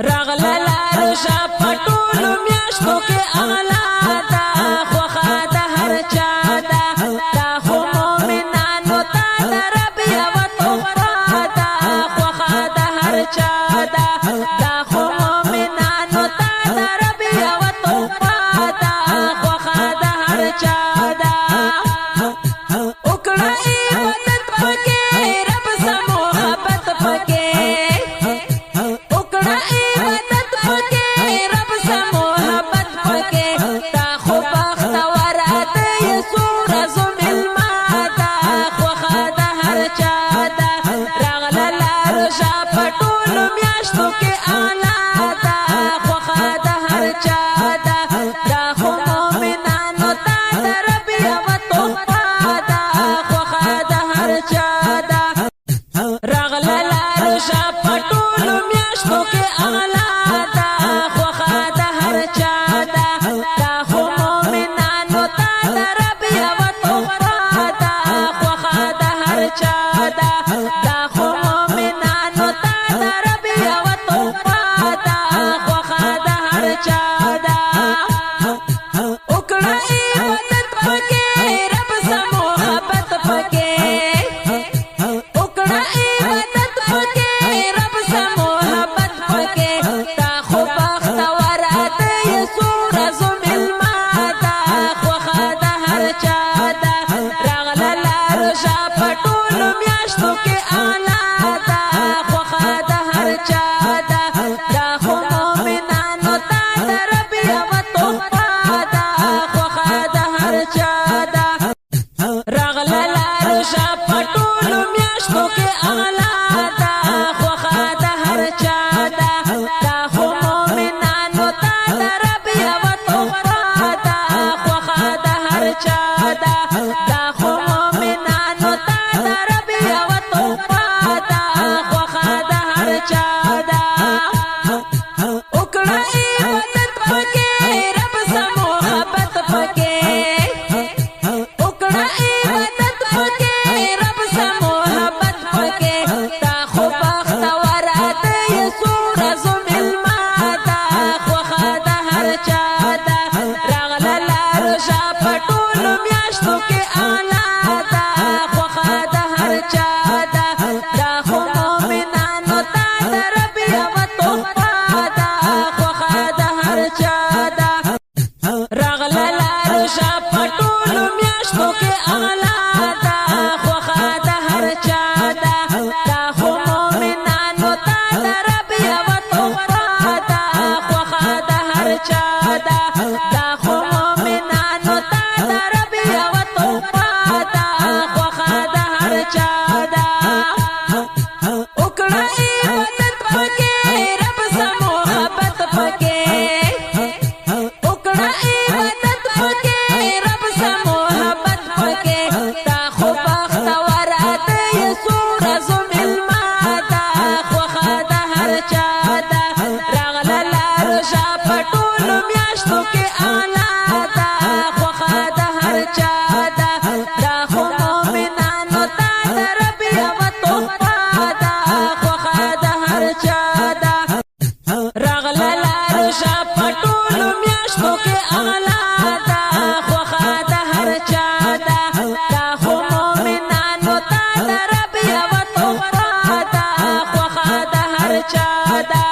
راغله لار شا پټولو میاشتو کې اغلا دا خوخه د هر چا دا خو مومنانو ته د رب یوه تحفه ده خوخه د هر چا دا خو مومنانو ته د رب یوه تحفه ده خوخه د هر چا دا وکړه عبادت پکې رب سره محبت پکې وکړه عبادت پکې رب سره محبت پکې تا خو بختور ده یې څو ورځو مېلمه ده خوښه د هر چا ده راغله لار شا په ټولو میاشتو کې اعلی ده خوښه د هر چا ده دا خو مومنانو ته د رب یوه تحفه ده خوښه د هر چا ده راغله لار شا په ټولو میاشتو کې اعلی ده خوښه د هر چا ده دا خو مومنانو ته د رب یوه تحفه ده خوښه د هر چا ده دا خو مومنانو ته د رب یوه تحفه ده خوښه د هر چا ده وکړه عبادت پکې رب سره محبت پکې وکړه عبادت پکې رب سره محبت پکې تا خو بختور ده یې څو ورځو مېلمه ده خوښه د هر چا ده راغله لار شا په ټولو میاشتو کې اعلی ده خوښه د هر چا ده دا خو مومنانو ته د رب یوه تحفه ده خوښه د هر چا ده راغله لار شا په ټولو میاشتو کې اعلی ده خوښه د هر چا ده دا خو مومنانو ته د رب یوه تحفه ده خوښه د هر چا ده دا خو مومنانو ته د رب یوه تحفه ده خوښه د هر چا ده وکړه عبادت پکې رب سره محبت پکې وکړه عبادت پکې رب سره محبت پکې تا خو بختور ده یې څو ورځو مېلمه ده خوښه د هر چا ده راغله لار شا په ټولو میاشتو کې اعلی ده خوښه د هر چا ده دا خو مومنانو ته د رب یوه تحفه ده خوښه د هر چا ده راغله لار شا په ټولو میاشتو کې اعلی ده خوښه د هر چا ده دا خو مومنانو ته د رب یوه تحفه ده خوښه د هر چا ده دا خو مومنانو ته د رب یوه تحفه ده خوښه د هر چا ده وکړه عبادت پکې رب سره محبت پکې وکړه عبادت پکې رب سره محبت پکې تا خو بختور ده یې څو ورځو مېلمه ده خوښه د هر چا ده راغله لار شا په ټولو میاشتو کې اعلی ده خوښه د هر چا ده دا خو مومنانو ته د رب یوه تحفه ده خوښه د هر چا ده راغله لار شا په ټولو میاشتو کې اعلی ده خوښه د هر چا ده دا خو مومنانو ته د رب یوه تحفه ده خوښه د هر چا ده